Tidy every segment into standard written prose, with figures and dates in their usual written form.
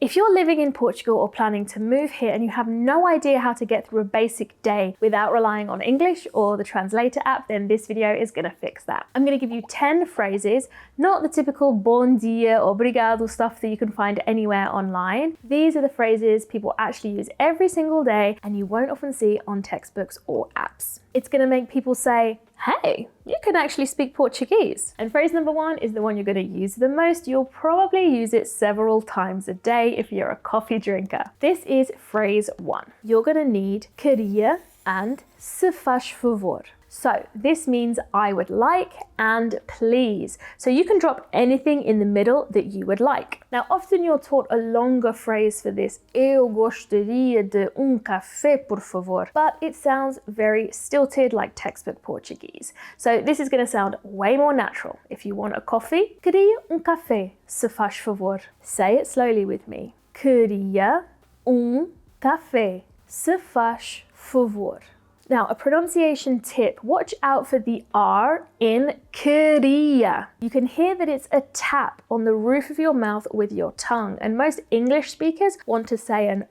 If you're living in Portugal or planning to move here and you have no idea how to get through a basic day without relying on English or the translator app, then this video is going to fix that. I'm going to give you 10 phrases, not the typical bom dia, obrigado stuff that you can find anywhere online. These are the phrases people actually use every single day and you won't often see on textbooks or apps. It's going to make people say, hey, you can actually speak Portuguese. And phrase number 1 is the one you're going to use the most. You'll probably use it several times a day if you're a coffee drinker. This is phrase 1. You're going to need queria and se faz favor. So this means I would like and please. So you can drop anything in the middle that you would like. Now, often you're taught a longer phrase for this. Eu gostaria de café, por favor. But it sounds very stilted like textbook Portuguese. So this is going to sound way more natural. If you want a coffee, queria café, se faz favor. Say it slowly with me. Queria café, se faz favor. Now, a pronunciation tip, watch out for the R in queria. You can hear that it's a tap on the roof of your mouth with your tongue, and most English speakers want to say an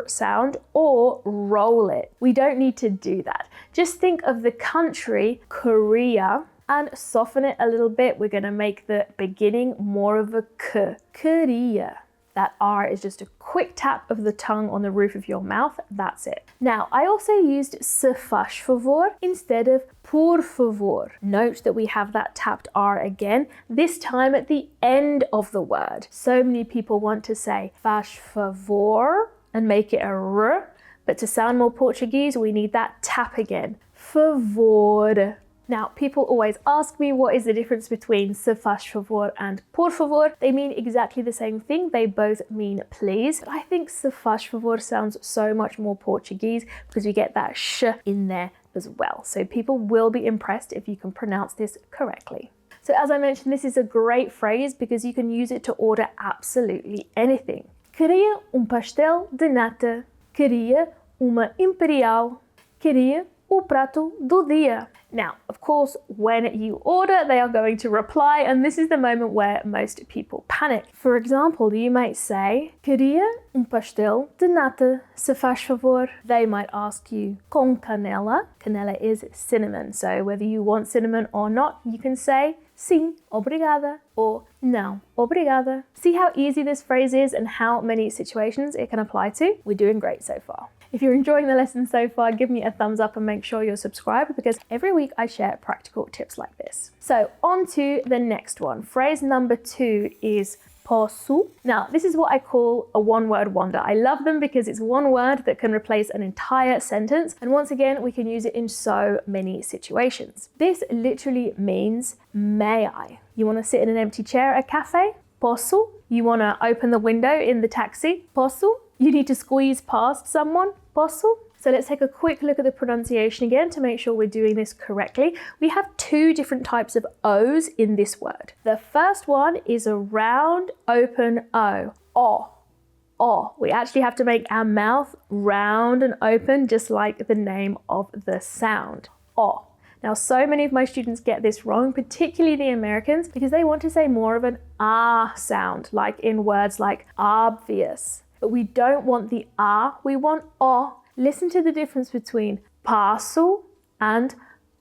sound or roll it. We don't need to do that. Just think of the country, Korea, and soften it a little bit. We're going to make the beginning more of a k. Queria. That R is just a quick tap of the tongue on the roof of your mouth. That's it. Now, I also used se faz favor instead of por favor. Note that we have that tapped R again, this time at the end of the word. So many people want to say faz favor and make it a R, but to sound more Portuguese, we need that tap again. Favor. Now, people always ask me what is the difference between se faz favor and por favor. They mean exactly the same thing. They both mean please. But I think se faz favor sounds so much more Portuguese because we get that sh in there as well. So people will be impressed if you can pronounce this correctly. So as I mentioned, this is a great phrase because you can use it to order absolutely anything. Queria pastel de nata. Queria uma imperial. Queria o prato do dia. Now, of course, when you order, they are going to reply, and this is the moment where most people panic. For example, you might say, queria pastel de nata, se faz favor. They might ask you, com canela. Canela is cinnamon, so whether you want cinnamon or not, you can say, sim, obrigada, or não, obrigada. See how easy this phrase is and how many situations it can apply to? We're doing great so far. If you're enjoying the lesson so far, give me a thumbs up and make sure you're subscribed because every week I share practical tips like this. So on to the next one. Phrase number 2 is posso. Now, this is what I call a one-word wonder. I love them because it's one word that can replace an entire sentence. And once again, we can use it in so many situations. This literally means, may I? You want to sit in an empty chair at a cafe? Posso. You want to open the window in the taxi? Posso. You need to squeeze past someone? Posso. So let's take a quick look at the pronunciation again to make sure we're doing this correctly. We have 2 different types of O's in this word. The first one is a round, open O. O. We actually have to make our mouth round and open, just like the name of the sound. O. Now, so many of my students get this wrong, particularly the Americans, because they want to say more of an ah sound, like in words like obvious. But we don't want the ah, we want o. Listen to the difference between passo and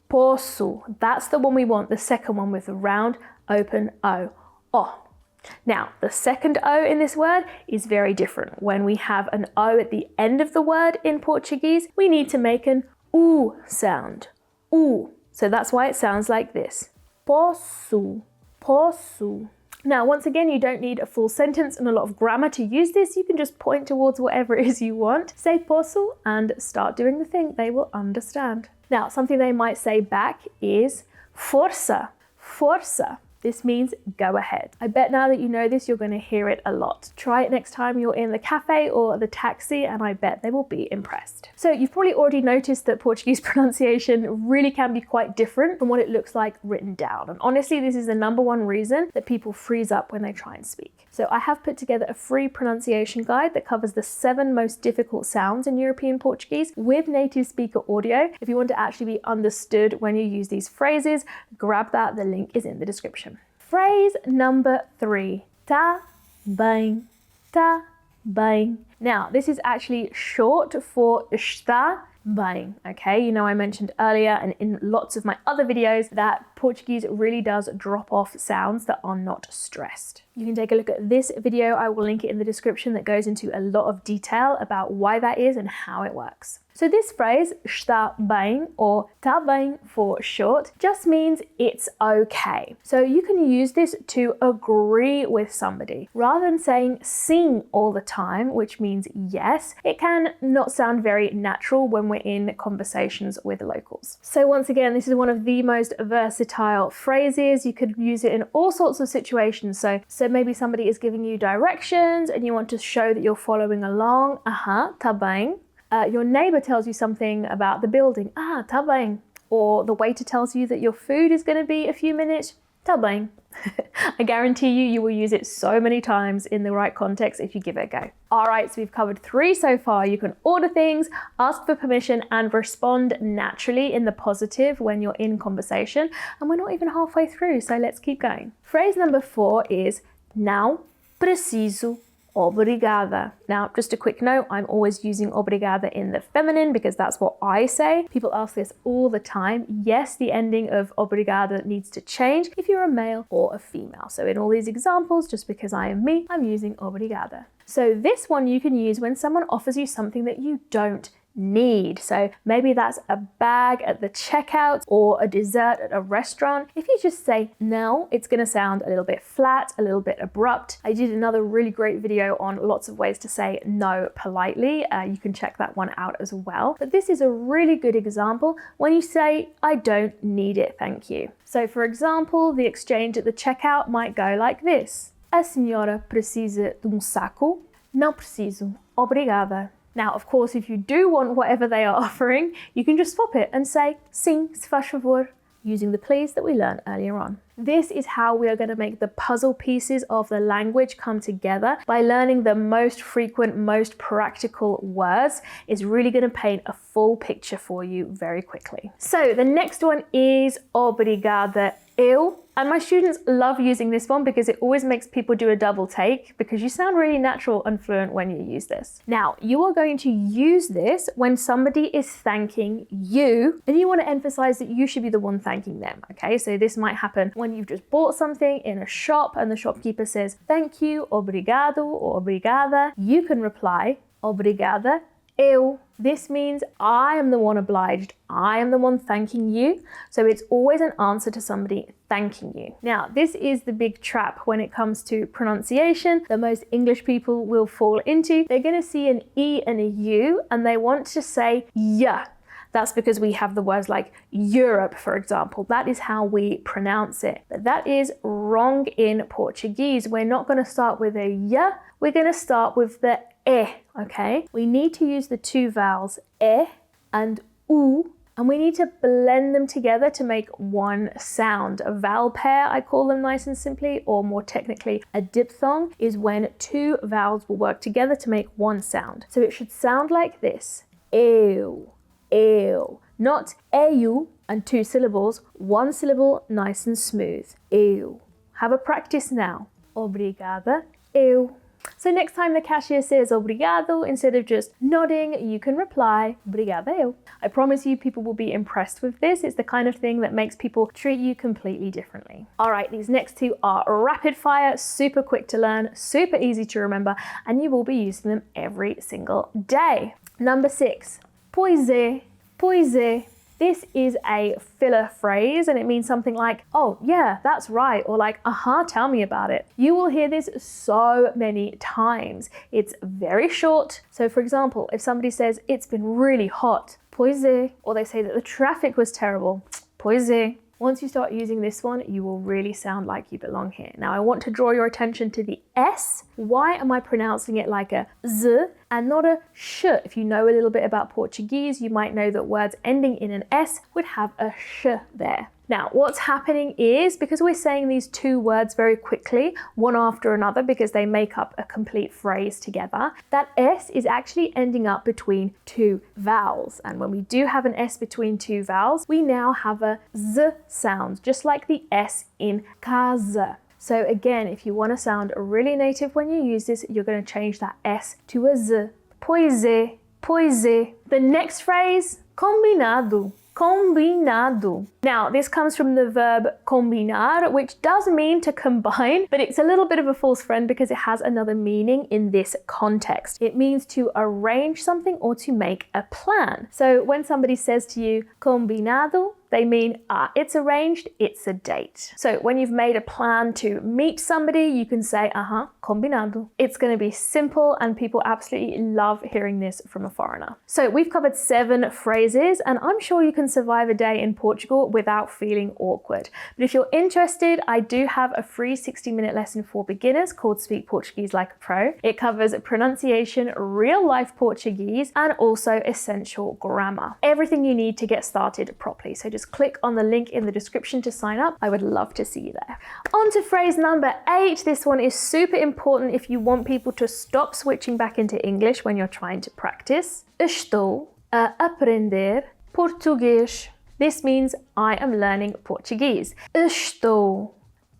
posso. That's the one we want, the second one with the round, open O. O. Now, the second O in this word is very different. When we have an O at the end of the word in Portuguese, we need to make an U sound. U. So that's why it sounds like this. Posso, posso. Now, once again, you don't need a full sentence and a lot of grammar to use this. You can just point towards whatever it is you want. Say posso and start doing the thing. They will understand. Now, something they might say back is força, força. This means go ahead. I bet now that you know this, you're going to hear it a lot. Try it next time you're in the cafe or the taxi, and I bet they will be impressed. So you've probably already noticed that Portuguese pronunciation really can be quite different from what it looks like written down. And honestly, this is the #1 reason that people freeze up when they try and speak. So I have put together a free pronunciation guide that covers the 7 most difficult sounds in European Portuguese with native speaker audio. If you want to actually be understood when you use these phrases, grab that. The link is in the description. Phrase number 3, tá bem, tá bem. Now, this is actually short for está bem, okay? You know, I mentioned earlier and in lots of my other videos that Portuguese really does drop off sounds that are not stressed. You can take a look at this video. I will link it in the description that goes into a lot of detail about why that is and how it works. So this phrase, está bem, or tá bem for short, just means it's okay. So you can use this to agree with somebody. Rather than saying sim all the time, which means yes, it can not sound very natural when we're in conversations with locals. So once again, this is one of the most versatile phrases. You could use it in all sorts of situations. So maybe somebody is giving you directions and you want to show that you're following along. Tá bem. Your neighbor tells you something about the building. Tá bem. Or the waiter tells you that your food is going to be a few minutes. Tá bem. I guarantee you will use it so many times in the right context if you give it a go. All right, so we've covered 3 so far. You can order things, ask for permission, and respond naturally in the positive when you're in conversation. And we're not even halfway through, so let's keep going. Phrase number 4 is Não Preciso. Obrigada. Now, just a quick note, I'm always using obrigada in the feminine because that's what I say. People ask this all the time. Yes, the ending of obrigada needs to change if you're a male or a female. So in all these examples, just because I am me, I'm using obrigada. So this one you can use when someone offers you something that you don't need. So maybe that's a bag at the checkout or a dessert at a restaurant. If you just say no, it's going to sound a little bit flat, a little bit abrupt. I did another really great video on lots of ways to say no politely. You can check that one out as well. But this is a really good example when you say, I don't need it, thank you. So for example, the exchange at the checkout might go like this. A senhora precisa de saco? Não preciso. Obrigada. Now, of course, if you do want whatever they are offering, you can just swap it and say, sim, se faz favor, using the please that we learned earlier on. This is how we are going to make the puzzle pieces of the language come together by learning the most frequent, most practical words. Is really going to paint a full picture for you very quickly. So the next one is obrigada. And my students love using this one because it always makes people do a double take because you sound really natural and fluent when you use this. Now, you are going to use this when somebody is thanking you and you want to emphasize that you should be the one thanking them. Okay, so this might happen when you've just bought something in a shop and the shopkeeper says, thank you, obrigado or obrigada. You can reply, obrigada. This means I am the one obliged. I am the one thanking you. So it's always an answer to somebody thanking you. Now, this is the big trap when it comes to pronunciation that most English people will fall into. They're going to see an E and a U and they want to say yeah. That's because we have the words like Europe, for example. That is how we pronounce it. But that is wrong in Portuguese. We're not going to start with a y. We're going to start with the okay? We need to use the 2 vowels and u, and we need to blend them together to make one sound. A vowel pair, I call them nice and simply, or more technically, a diphthong is when 2 vowels will work together to make one sound. So it should sound like this. Eu, not eu and 2 syllables, 1 syllable, nice and smooth. Eu. Have a practice now. Obrigada, eu. So next time the cashier says obrigado, instead of just nodding, you can reply, obrigada eu. I promise you people will be impressed with this. It's the kind of thing that makes people treat you completely differently. All right, these next 2 are rapid fire, super quick to learn, super easy to remember, and you will be using them every single day. Number 6, pois é. This is a filler phrase and it means something like, oh yeah, that's right, or like, tell me about it. You will hear this so many times. It's very short. So for example, if somebody says, it's been really hot, pois é, or they say that the traffic was terrible, pois é. Once you start using this one, you will really sound like you belong here. Now, I want to draw your attention to the S. Why am I pronouncing it like a Z and not a sh? If you know a little bit about Portuguese, you might know that words ending in an S would have a sh there. Now, what's happening is, because we're saying these 2 words very quickly, one after another, because they make up a complete phrase together, that S is actually ending up between 2 vowels. And when we do have an S between 2 vowels, we now have a Z sound, just like the S in casa. So again, if you want to sound really native when you use this, you're going to change that S to a Z. Pois é, pois é. The next phrase, combinado. Combinado. Now, this comes from the verb combinar, which does mean to combine, but it's a little bit of a false friend because it has another meaning in this context. It means to arrange something or to make a plan. So when somebody says to you, combinado, they mean, it's arranged, it's a date. So when you've made a plan to meet somebody, you can say, combinado. It's going to be simple and people absolutely love hearing this from a foreigner. So we've covered 7 phrases and I'm sure you can survive a day in Portugal without feeling awkward. But if you're interested, I do have a free 60-minute lesson for beginners called Speak Portuguese Like a Pro. It covers pronunciation, real-life Portuguese, and also essential grammar. Everything you need to get started properly. So just click on the link in the description to sign up. I would love to see you there. On to phrase number 8. This one is super important if you want people to stop switching back into English when you're trying to practice. Estou a aprender Português. This means I am learning Portuguese. Estou.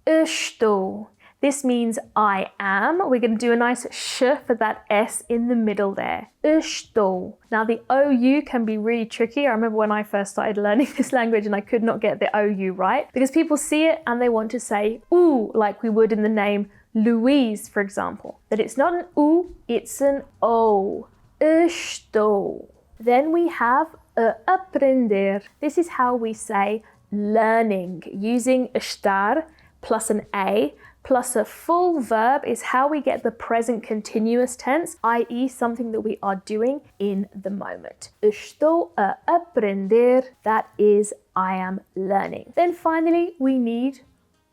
Estou. This means I am. We're going to do a nice sh for that S in the middle there. Estou. Now the OU can be really tricky. I remember when I first started learning this language and I could not get the OU right because people see it and they want to say oo like we would in the name Louise, for example. But it's not an oo, it's an O. Estou. Then we have aprender. This is how we say learning using estar plus an A plus a full verb is how we get the present continuous tense, i.e. something that we are doing in the moment. Estou a aprender, that is I am learning. Then finally we need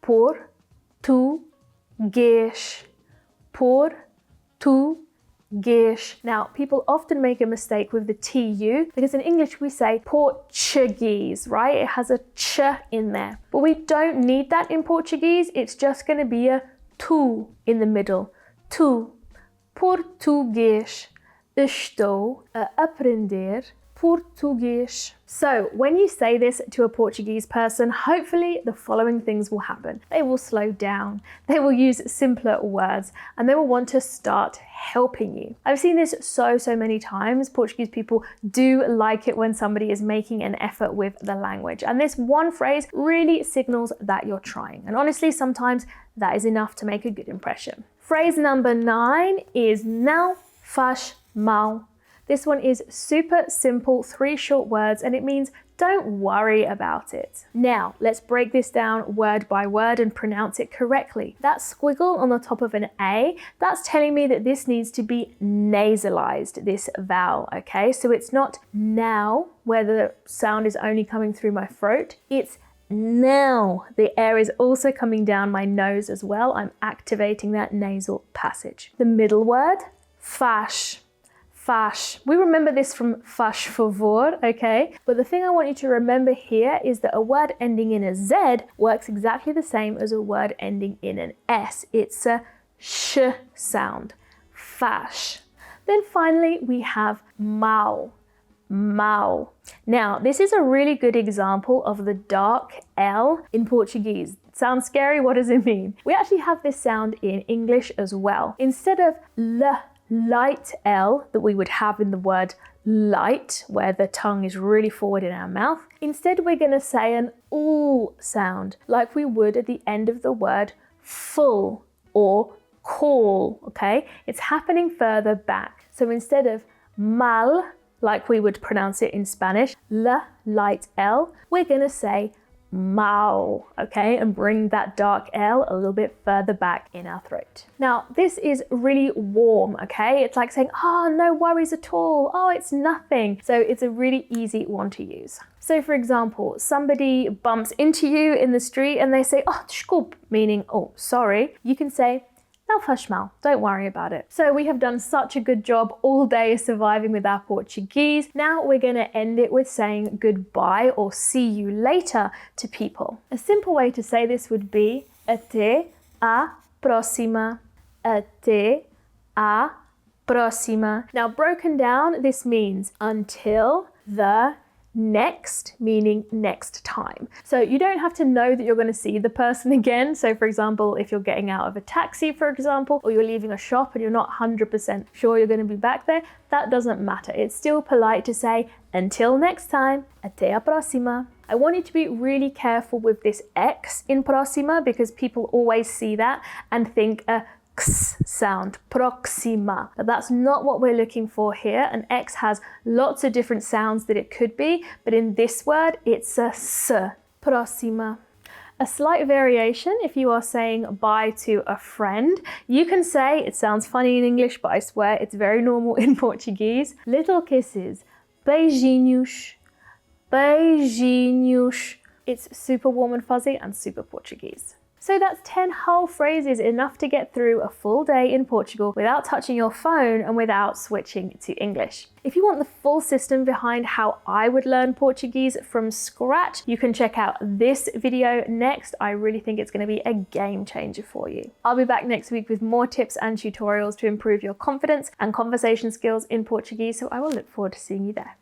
Português. Português. Now, people often make a mistake with the TU because in English we say Portuguese, right? It has a ch in there. But we don't need that in Portuguese. It's just going to be a tu in the middle. Tu. Português. Estou a aprender Português. So when you say this to a Portuguese person, hopefully the following things will happen. They will slow down, they will use simpler words, and they will want to start helping you. I've seen this so many times. Portuguese people do like it when somebody is making an effort with the language. And this one phrase really signals that you're trying. And honestly, sometimes that is enough to make a good impression. Phrase number 9 is Não Faz Mal. This one is super simple, 3 short words, and it means don't worry about it. Now, let's break this down word by word and pronounce it correctly. That squiggle on the top of an A, that's telling me that this needs to be nasalized, this vowel, okay? So it's not now, where the sound is only coming through my throat. It's now. The air is also coming down my nose as well. I'm activating that nasal passage. The middle word, faz. Faz. We remember this from faz favor, okay? But the thing I want you to remember here is that a word ending in a Z works exactly the same as a word ending in an S. It's a sh sound. Faz. Then finally we have mal. Mal. Now, this is a really good example of the dark L in Portuguese. Sounds scary? What does it mean? We actually have this sound in English as well. Instead of L, light L that we would have in the word light, where the tongue is really forward in our mouth, instead we're going to say an OO sound, like we would at the end of the word full or call, okay? It's happening further back. So instead of mal, like we would pronounce it in Spanish, L, light L, we're going to say mal, okay, and bring that dark L a little bit further back in our throat. Now, this is really warm, okay? It's like saying, oh, no worries at all. Oh, it's nothing. So it's a really easy one to use. So for example, somebody bumps into you in the street and they say, oh, desculpe, meaning, oh, sorry. You can say, Não faz mal, don't worry about it. So we have done such a good job all day surviving with our Portuguese. Now we're going to end it with saying goodbye or see you later to people. A simple way to say this would be Até à próxima. Até à próxima. Now broken down, this means until the next, meaning next time. So you don't have to know that you're going to see the person again. So for example, if you're getting out of a taxi, for example, or you're leaving a shop and you're not 100% sure you're going to be back there, that doesn't matter. It's still polite to say, until next time, até à próxima. I want you to be really careful with this X in próxima because people always see that and think a X sound, próxima. But that's not what we're looking for here. An X has lots of different sounds that it could be, but in this word, it's a S, próxima. A slight variation, if you are saying bye to a friend, you can say, it sounds funny in English, but I swear it's very normal in Portuguese, little kisses, beijinhos, beijinhos. It's super warm and fuzzy and super Portuguese. So that's 10 whole phrases, enough to get through a full day in Portugal without touching your phone and without switching to English. If you want the full system behind how I would learn Portuguese from scratch, you can check out this video next. I really think it's going to be a game changer for you. I'll be back next week with more tips and tutorials to improve your confidence and conversation skills in Portuguese, so I will look forward to seeing you there.